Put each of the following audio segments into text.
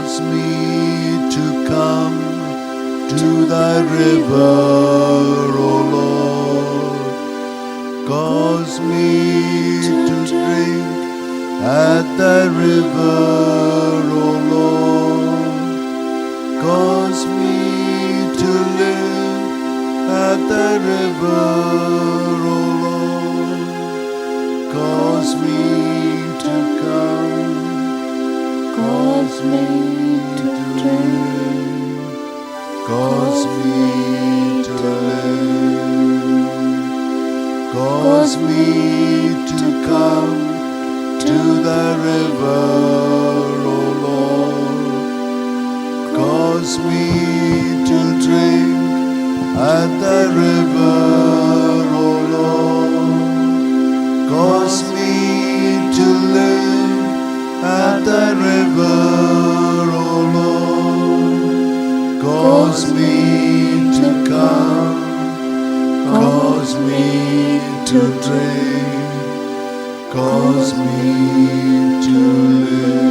Cause me to come to thy river, O Lord. Cause me to drink at thy river, O Lord. Cause me to live at thy river, O Lord. Cause me to come, cause me to drink, cause me to live, cause me to come to thy river, O Lord. Cause me to drink at thy river, O Lord. Cause me to live at thy river, O Lord. Cause me to come, cause me to drink, cause me to live.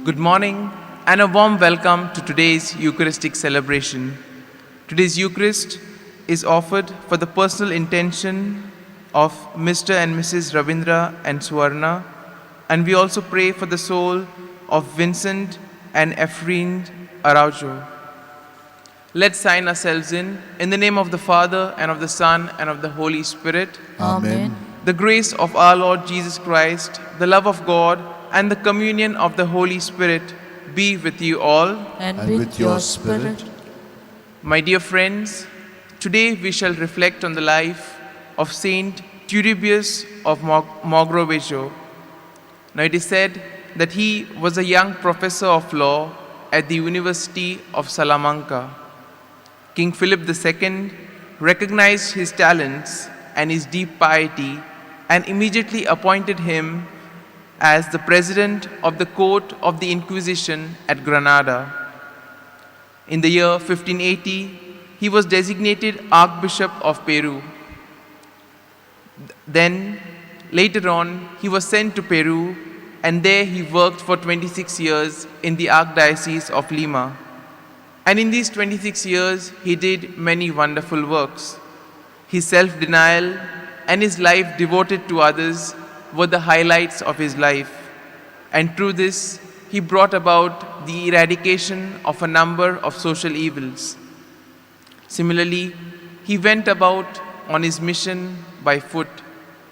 Good morning and a warm welcome to today's Eucharistic celebration. Today's Eucharist is offered for the personal intention of Mr. and Mrs. Ravindra and Suvarna, and we also pray for the soul of Vincent and Ephraim Araujo. Let's sign ourselves in the name of the Father, and of the Son, and of the Holy Spirit. Amen. The grace of our Lord Jesus Christ, the love of God, and the communion of the Holy Spirit be with you all. And with your spirit. My dear friends, today we shall reflect on the life of Saint Turbius of Mogrovejo. Now it is said that he was a young professor of law at the University of Salamanca. King Philip II recognized his talents and his deep piety and immediately appointed him as the president of the court of the Inquisition at Granada. In the year 1580, he was designated Archbishop of Peru. Then, later on, he was sent to Peru, and there he worked for 26 years in the Archdiocese of Lima. And in these 26 years, he did many wonderful works. His self-denial and his life devoted to others were the highlights of his life. And through this, he brought about the eradication of a number of social evils. Similarly, he went about on his mission by foot.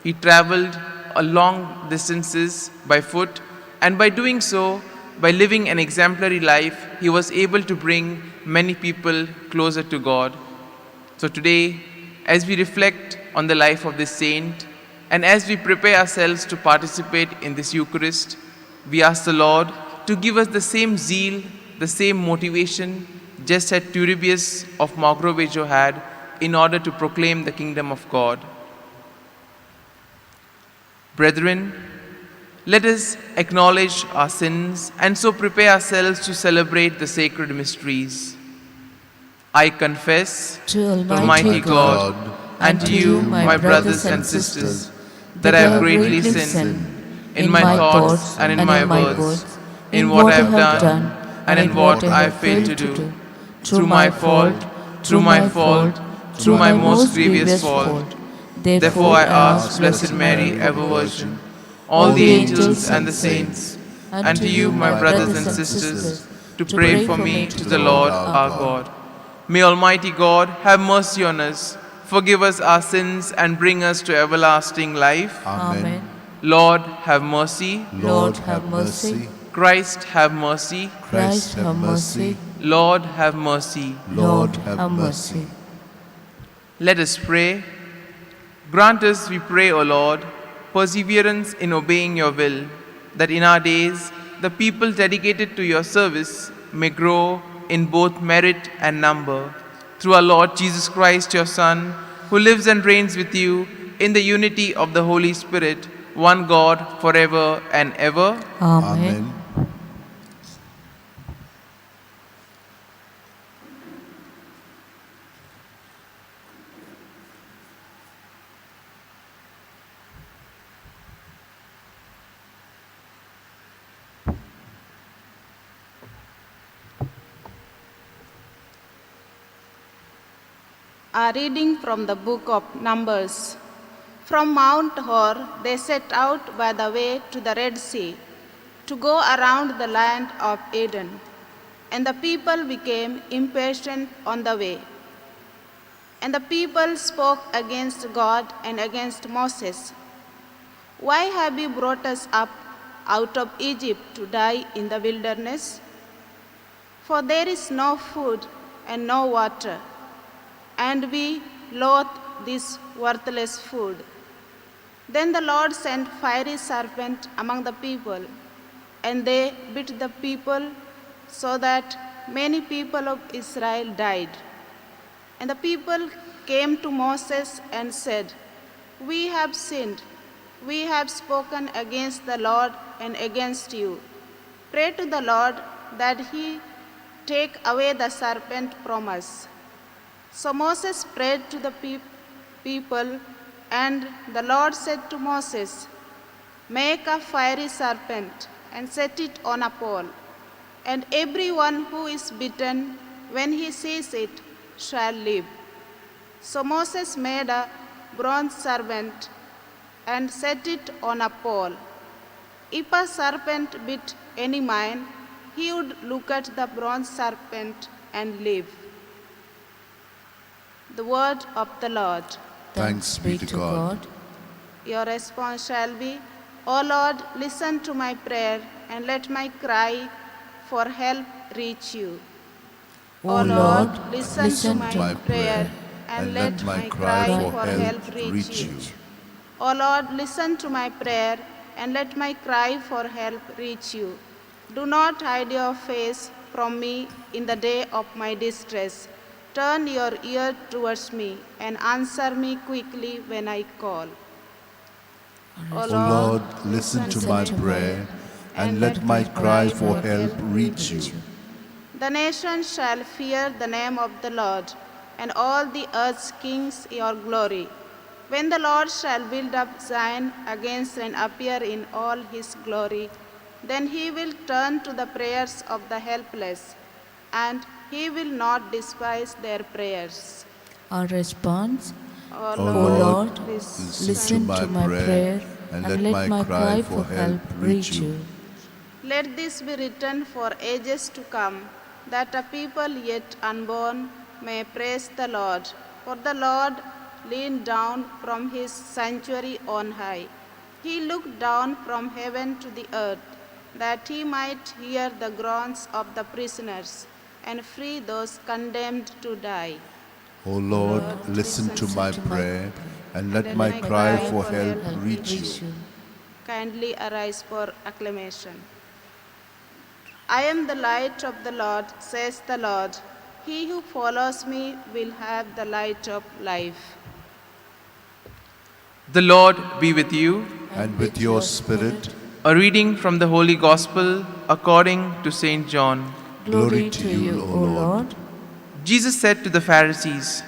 He traveled a long distances by foot, and by doing so, by living an exemplary life, he was able to bring many people closer to God. So today, as we reflect on the life of this saint, and as we prepare ourselves to participate in this Eucharist, we ask the Lord to give us the same zeal, the same motivation, just as Turbius of Mogrovejo had, in order to proclaim the kingdom of God. Brethren, let us acknowledge our sins and so prepare ourselves to celebrate the sacred mysteries. I confess To Almighty God and to you, my brothers and sisters, that I have greatly sinned in my thoughts and in my words, in what I have done and in what I have failed to do, through my fault, through my most grievous fault. Therefore I ask Blessed Mary, ever Virgin, all the angels and the saints, and to you, my brothers and sisters, to pray for me to the Lord our God. May Almighty God have mercy on us, forgive us our sins, and bring us to everlasting life. Amen. Lord, have mercy. Lord, have mercy. Christ, have mercy. Christ, have mercy. Lord, have mercy. Lord, have mercy. Let us pray. Grant us, we pray, O Lord, perseverance in obeying your will, that in our days the people dedicated to your service may grow in both merit and number. Through our Lord Jesus Christ, your Son, who lives and reigns with you in the unity of the Holy Spirit, one God, forever and ever. Amen. A reading from the book of Numbers. From Mount Hor, they set out by the way to the Red Sea to go around the land of Eden. And the people became impatient on the way. And the people spoke against God and against Moses. Why have you brought us up out of Egypt to die in the wilderness? For there is no food and no water, and we loathe this worthless food. Then the Lord sent fiery serpents among the people, and they bit the people so that many people of Israel died. And the people came to Moses and said, "We have sinned. We have spoken against the Lord and against you. Pray to the Lord that he take away the serpent from us." So Moses prayed to the people, and the Lord said to Moses, "Make a fiery serpent and set it on a pole, and everyone who is bitten when he sees it shall live." So Moses made a bronze serpent and set it on a pole. If a serpent bit any man, he would look at the bronze serpent and live. The word of the Lord. Thanks be to God. Your response shall be, "O Lord, listen to my prayer and let my cry for help reach you." O Lord, listen to my prayer and let my cry for help reach you. O Lord, listen to my prayer and let my cry for help reach you. Do not hide your face from me in the day of my distress. Turn your ear towards me and answer me quickly when I call. O Lord, listen to my prayer and let my cry for help reach you. The nations shall fear the name of the Lord, and all the earth's kings your glory. When the Lord shall build up Zion against and appear in all his glory, then he will turn to the prayers of the helpless, and he will not despise their prayers. Our response, O O Lord, listen to my prayer and let my cry for help reach you. Let this be written for ages to come, that a people yet unborn may praise the Lord. For the Lord leaned down from his sanctuary on high. He looked down from heaven to the earth, that he might hear the groans of the prisoners and free those condemned to die. O Lord, listen to my prayer and let my cry for help reach you. Kindly arise for acclamation. I am the light of the Lord, says the Lord. He who follows me will have the light of life. The Lord be with you. And with your spirit, A reading from the Holy Gospel according to St. John. Glory to you, O Lord. Jesus said to the Pharisees,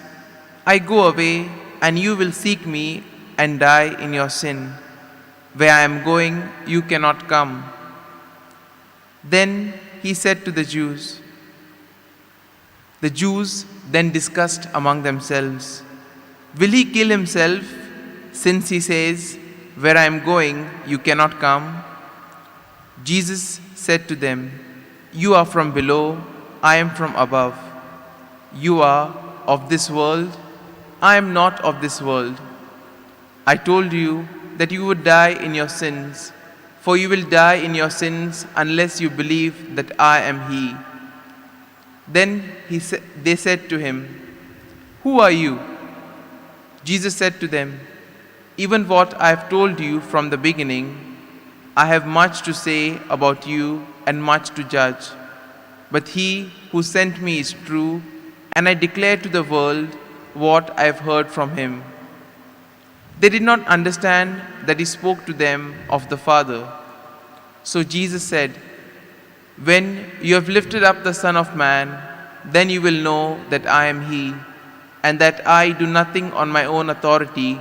"I go away, and you will seek me and die in your sin. Where I am going, you cannot come." Then he said to the Jews then discussed among themselves, "Will he kill himself, since he says, 'Where I am going, you cannot come'?" Jesus said to them, "You are from below, I am from above. You are of this world, I am not of this world. I told you that you would die in your sins, for you will die in your sins unless you believe that I am he." Then they said to him, "Who are you?" Jesus said to them, "Even what I have told you from the beginning. I have much to say about you and much to judge. But he who sent me is true, and I declare to the world what I have heard from him." They did not understand that he spoke to them of the Father. So Jesus said, "When you have lifted up the Son of Man, then you will know that I am he, and that I do nothing on my own authority,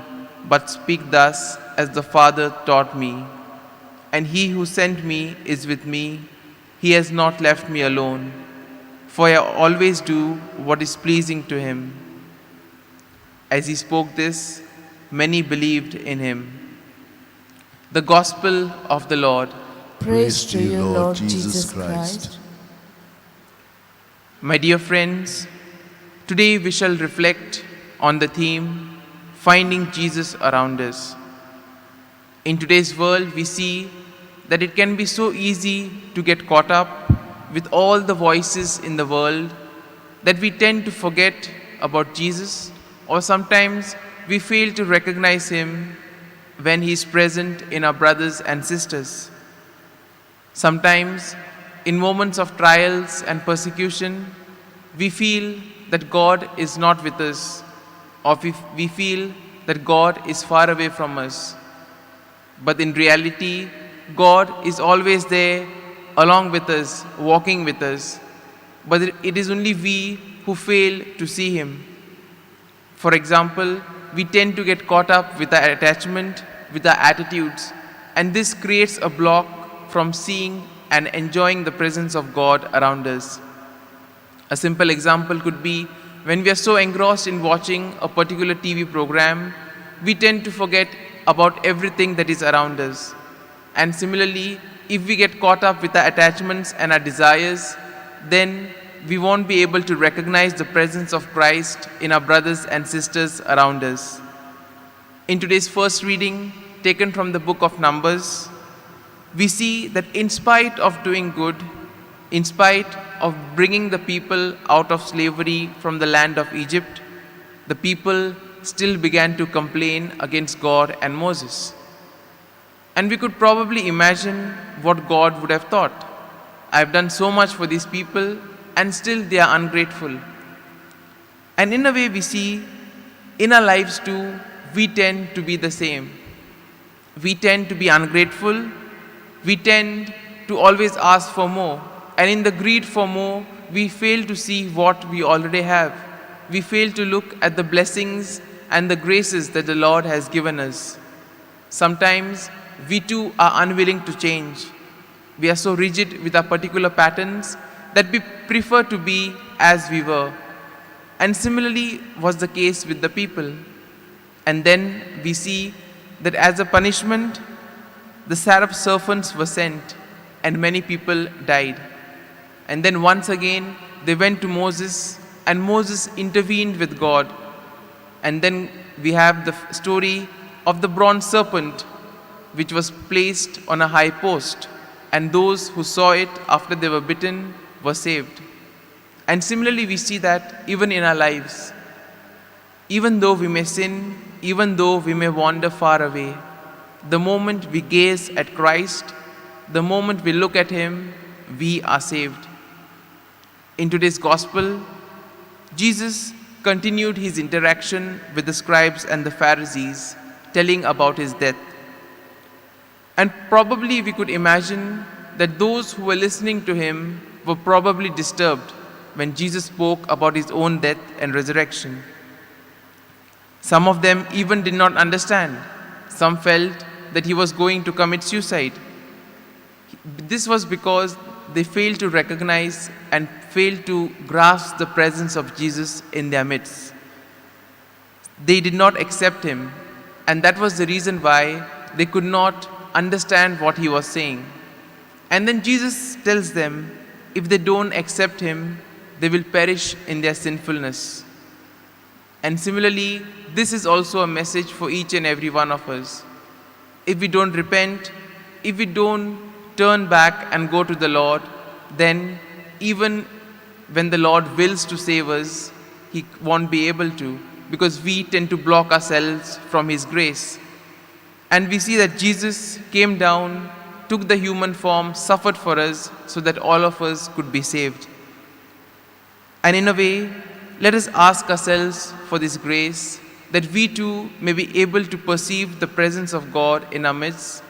but speak thus as the Father taught me. And he who sent me is with me. He has not left me alone, for I always do what is pleasing to him." As he spoke this, many believed in him. The Gospel of the Lord. Praise to you, Lord Jesus Christ. My dear friends, today we shall reflect on the theme, Finding Jesus Around Us. In today's world, we see that it can be so easy to get caught up with all the voices in the world that we tend to forget about Jesus, or sometimes we fail to recognize him when he is present in our brothers and sisters. Sometimes, in moments of trials and persecution, we feel that God is not with us, or we feel that God is far away from us. But in reality, God is always there along with us, walking with us. But it is only we who fail to see him. For example, we tend to get caught up with our attachment, with our attitudes, and this creates a block from seeing and enjoying the presence of God around us. A simple example could be when we are so engrossed in watching a particular TV program, we tend to forget about everything that is around us. And similarly, if we get caught up with our attachments and our desires, then we won't be able to recognize the presence of Christ in our brothers and sisters around us. In today's first reading, taken from the book of Numbers, we see that in spite of doing good, in spite of bringing the people out of slavery from the land of Egypt, the people still began to complain against God and Moses. And we could probably imagine what God would have thought. I've done so much for these people and still they are ungrateful. And in a way we see in our lives too, we tend to be the same. We tend to be ungrateful. We tend to always ask for more. And in the greed for more, we fail to see what we already have. We fail to look at the blessings and the graces that the Lord has given us. Sometimes we too are unwilling to change. We are so rigid with our particular patterns that we prefer to be as we were. And similarly was the case with the people. And then we see that as a punishment, the seraph serpents were sent and many people died. And then once again, they went to Moses and Moses intervened with God. And then we have the story of the bronze serpent which was placed on a high post, and those who saw it after they were bitten were saved. And similarly we see that even in our lives, even though we may sin, even though we may wander far away, the moment we gaze at Christ, the moment we look at him, we are saved. In today's gospel, Jesus continued his interaction with the scribes and the Pharisees, telling about his death. And probably we could imagine that those who were listening to him were probably disturbed when Jesus spoke about his own death and resurrection. Some of them even did not understand. Some felt that he was going to commit suicide. This was because they failed to recognize and failed to grasp the presence of Jesus in their midst. They did not accept him, and that was the reason why they could not understand what he was saying. And then Jesus tells them, if they don't accept him, they will perish in their sinfulness. And similarly, this is also a message for each and every one of us. If we don't repent, if we don't turn back and go to the Lord, then even when the Lord wills to save us, he won't be able to, because we tend to block ourselves from his grace. And we see that Jesus came down, took the human form, suffered for us so that all of us could be saved. And in a way, let us ask ourselves for this grace, that we too may be able to perceive the presence of God in our midst,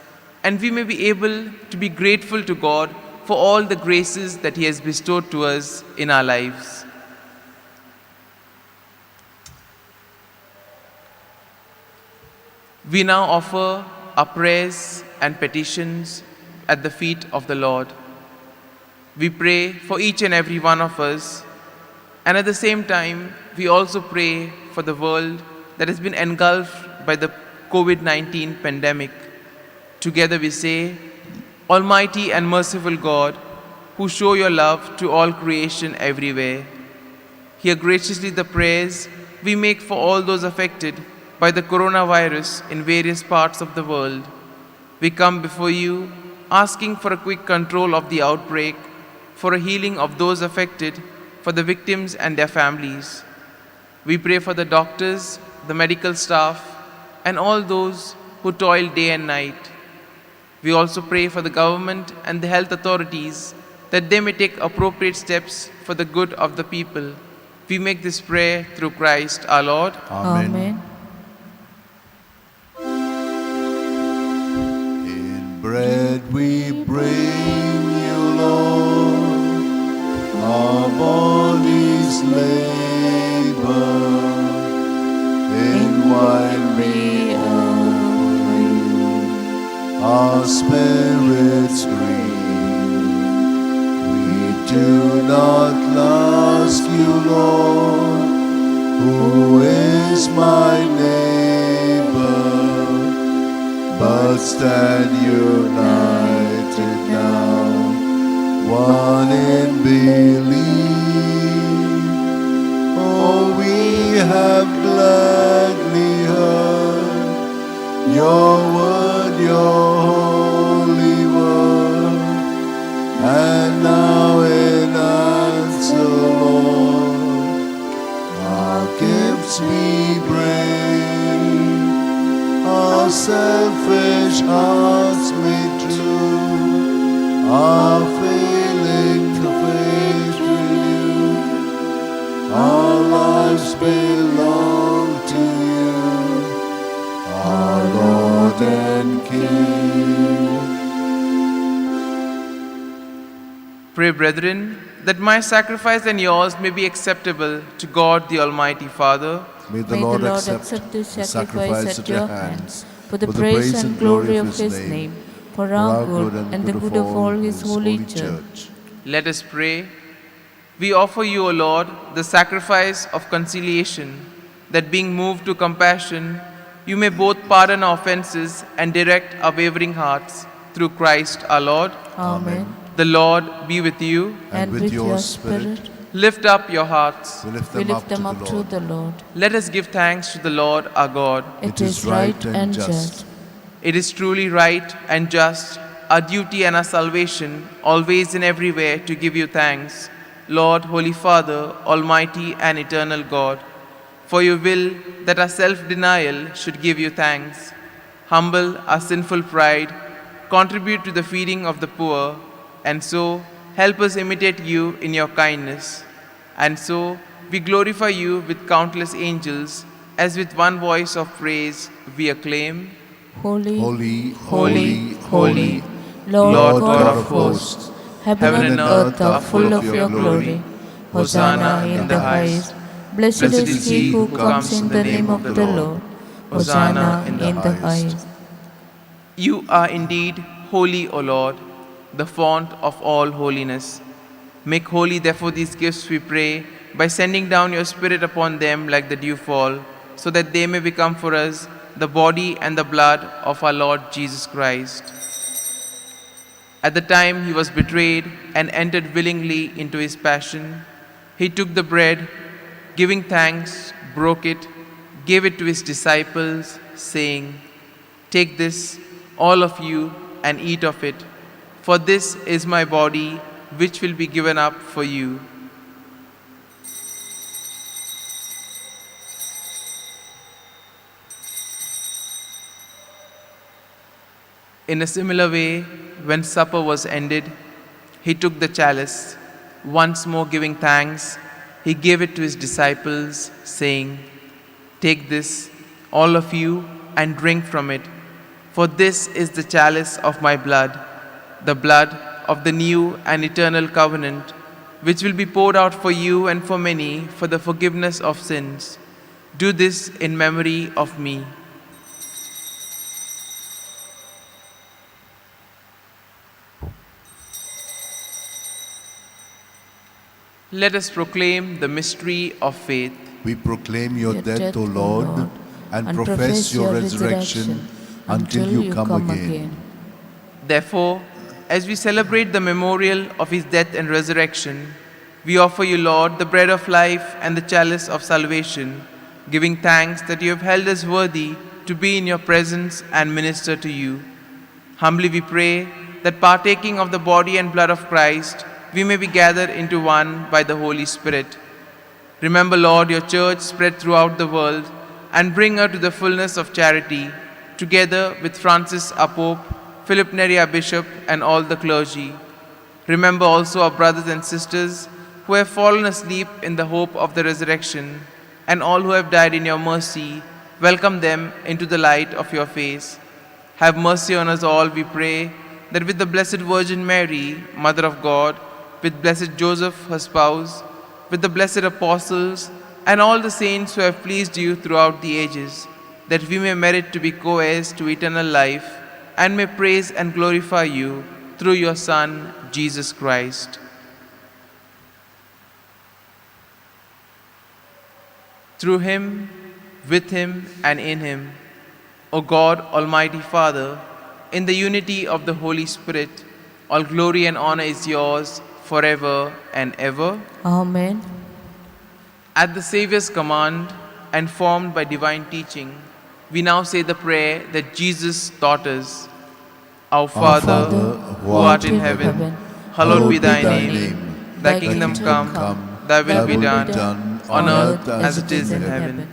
and we may be able to be grateful to God for all the graces that he has bestowed to us in our lives. We now offer our prayers and petitions at the feet of the Lord. We pray for each and every one of us, and at the same time, we also pray for the world, that has been engulfed by the COVID-19 pandemic. Together we say, Almighty and merciful God, who show your love to all creation everywhere, hear graciously the prayers we make for all those affected by the coronavirus in various parts of the world. We come before you asking for a quick control of the outbreak, for a healing of those affected, for the victims and their families. We pray for the doctors, the medical staff, and all those who toil day and night. We also pray for the government and the health authorities that they may take appropriate steps for the good of the people. We make this prayer through Christ our Lord. Amen. In bread we bring you, Lord, our bodies labor. In wine we offer you, our spirits grieve. We do not ask you, Lord, who is my neighbor, but stand united now, one in belief. Oh, we have gladly heard your word, your holy word, and now in answer, Lord, our gifts we bring, our selfish hearts made true, our failing faith renewed, our lives belong to you, our Lord and King. Pray, brethren, that my sacrifice and yours may be acceptable to God the Almighty Father. May the Lord accept the sacrifice at your hands for the for the praise and glory of His name, for our good and the good of all His holy church. Let us pray. We offer you, O Lord, the sacrifice of conciliation, that being moved to compassion, you may both pardon our offenses and direct our wavering hearts, through Christ our Lord. Amen. The Lord be with you. And with your spirit, Lift up your hearts. We lift we them lift them up to the Lord. Let us give thanks to the Lord our God. It is right and just. It is truly right and just, our duty and our salvation, always and everywhere to give you thanks, Lord, Holy Father, Almighty and eternal God. For you will that our self-denial should give you thanks, humble our sinful pride, contribute to the feeding of the poor, and so help us imitate you in your kindness. And so we glorify you with countless angels, as with one voice of praise we acclaim, Holy, Holy, holy, holy, holy, Lord, Lord God of hosts, heaven and earth are full of your glory. Hosanna in the highest. Blessed is he who comes in the name of the Lord. Hosanna in the highest. You are indeed holy, O Lord, the fount of all holiness. Make holy, therefore, these gifts, we pray, by sending down your Spirit upon them like the dewfall, so that they may become for us the body and the blood of our Lord Jesus Christ. At the time he was betrayed and entered willingly into his passion, he took the bread, giving thanks, broke it, gave it to his disciples, saying, "Take this, all of you, and eat of it, for this is my body, which will be given up for you." In a similar way, when supper was ended, he took the chalice. Once more giving thanks, he gave it to his disciples, saying, "Take this, all of you, and drink from it, for this is the chalice of my blood, the blood of the new and eternal covenant, which will be poured out for you and for many for the forgiveness of sins. Do this in memory of me." Let us proclaim the mystery of faith. We proclaim your Your death, death, O O Lord, Lord, and profess your resurrection until you come again. Therefore, as we celebrate the memorial of his death and resurrection, we offer you, Lord, the bread of life and the chalice of salvation, giving thanks that you have held us worthy to be in your presence and minister to you. Humbly we pray that partaking of the body and blood of Christ, we may be gathered into one by the Holy Spirit. Remember, Lord, your church spread throughout the world, and bring her to the fullness of charity, together with Francis our Pope, Philip Neri our Bishop, and all the clergy. Remember also our brothers and sisters who have fallen asleep in the hope of the resurrection, and all who have died in your mercy. Welcome them into the light of your face. Have mercy on us all, we pray, that with the Blessed Virgin Mary, Mother of God, with blessed Joseph, her spouse, with the blessed apostles, and all the saints who have pleased you throughout the ages, that we may merit to be co-heirs to eternal life, and may praise and glorify you through your Son, Jesus Christ. Through him, with him, and in him, O God, Almighty Father, in the unity of the Holy Spirit, all glory and honor is yours forever and ever. Amen. At the Saviour's command and formed by divine teaching, we now say the prayer that Jesus taught us. Our Father, who art in heaven, hallowed be thy name. Thy kingdom come, thy will be done, on earth as it is in heaven.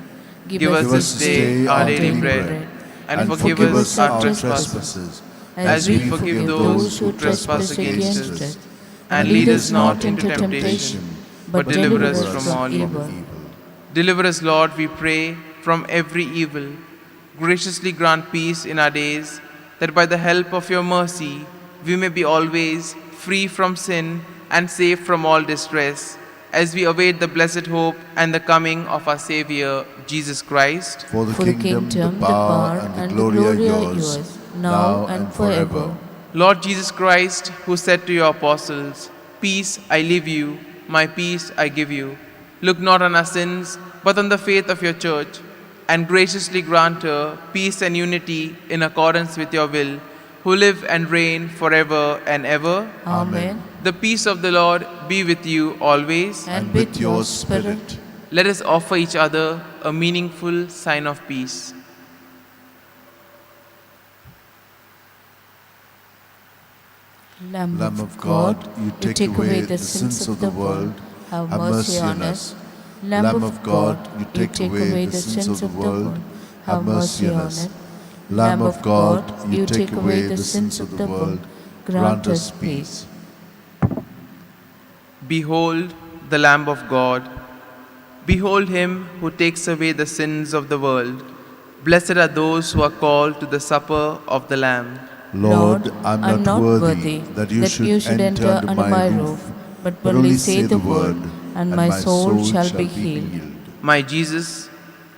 Give us this day our daily bread, and forgive us our trespasses, as we forgive those who trespass against us. And lead us not into temptation, but deliver us from all evil. Deliver us, Lord, we pray, from every evil. Graciously grant peace in our days, that by the help of your mercy we may be always free from sin and safe from all distress, as we await the blessed hope and the coming of our Saviour, Jesus Christ. For the kingdom, the power, and the glory are yours, now and forever. Lord Jesus Christ, who said to your apostles, "Peace I leave you, my peace I give you," look not on our sins, but on the faith of your church, and graciously grant her peace and unity in accordance with your will, who live and reign forever and ever. Amen. The peace of the Lord be with you always. And with your spirit. Let us offer each other a meaningful sign of peace. Lamb Lamb of God, you take away the sins of the world, have mercy on us. Lamb of God, you take away the sins of the world, have mercy on us. Lamb of God, you take away the sins of the world, grant us peace. Behold the Lamb of God. Behold him who takes away the sins of the world. Blessed are those who are called to the supper of the Lamb. Lord, I'm not worthy that you should enter under my roof, but only say the word, and my soul shall be healed. My Jesus,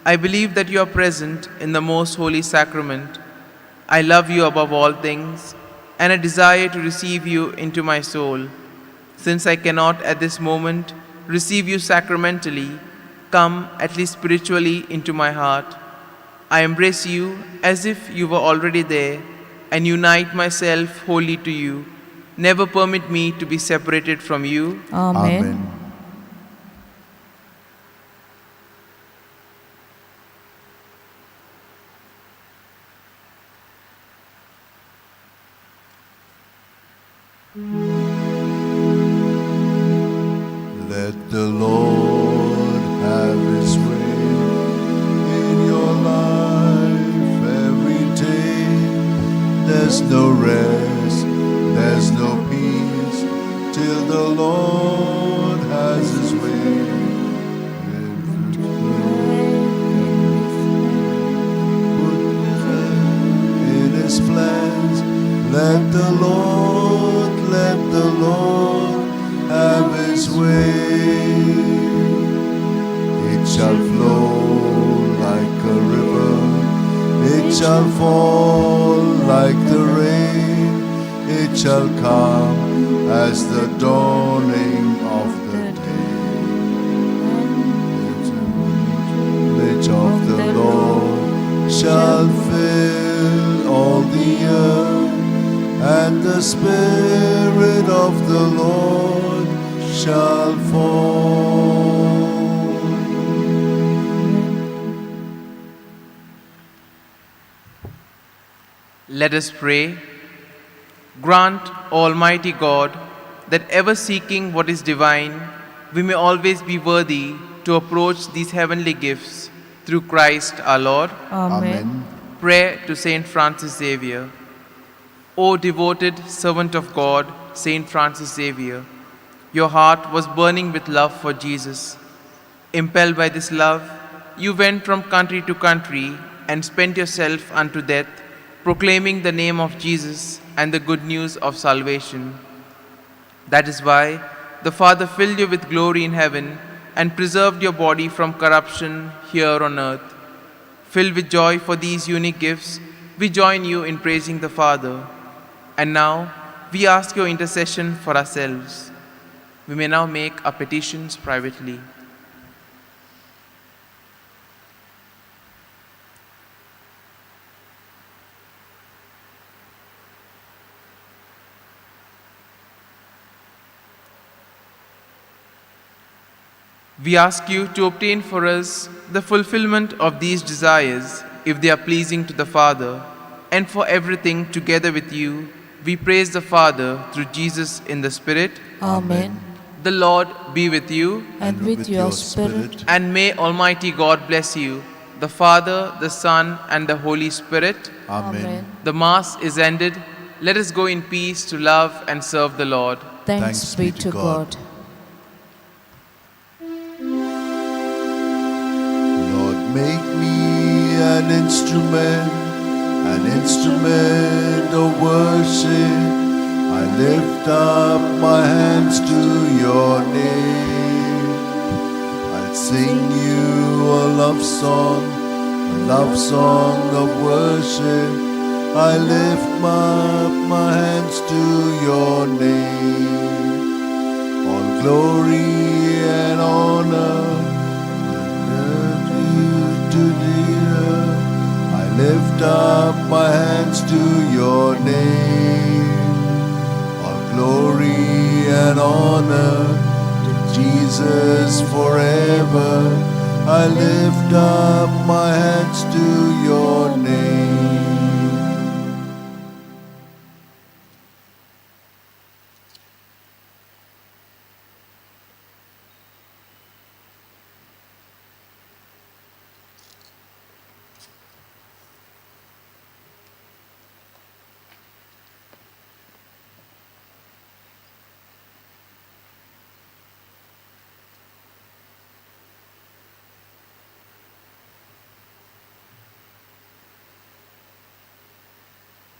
I believe that you are present in the most holy sacrament. I love you above all things, and I desire to receive you into my soul. Since I cannot at this moment receive you sacramentally, come at least spiritually into my heart. I embrace you as if you were already there, and unite myself wholly to you. Never permit me to be separated from you. Amen. Let the Lord have his way in your life every day. There's no rest, there's no peace till the Lord has his way. In his plans, let the Lord have his way. It shall flow like a river, it shall fall like the rain, it shall come as the dawning of the day. The image of the Lord shall fill all the earth, and the Spirit of the Lord shall fall. Let us pray. Grant, Almighty God, that ever seeking what is divine, we may always be worthy to approach these heavenly gifts through Christ our Lord. Amen. Prayer to Saint Francis Xavier. O devoted servant of God, Saint Francis Xavier, your heart was burning with love for Jesus. Impelled by this love, you went from country to country and spent yourself unto death, proclaiming the name of Jesus and the good news of salvation. That is why the Father filled you with glory in heaven and preserved your body from corruption here on earth. Filled with joy for these unique gifts, we join you in praising the Father. And now, we ask your intercession for ourselves. We may now make our petitions privately. We ask you to obtain for us the fulfillment of these desires, if they are pleasing to the Father, and for everything together with you, we praise the Father through Jesus in the Spirit. Amen. The Lord be with you, And with your spirit. and may Almighty God bless you, the Father, the Son, and the Holy Spirit. Amen. The Mass is ended. Let us go in peace to love and serve the Lord. Thanks be to God. Lord, make me an instrument of worship. I lift up my hands to your name. I'll sing you a love song of worship. I lift up my hands to your name. All glory and honor to thee. I lift up my hands to your name. All glory and honor to Jesus forever. I lift up my hands to your name.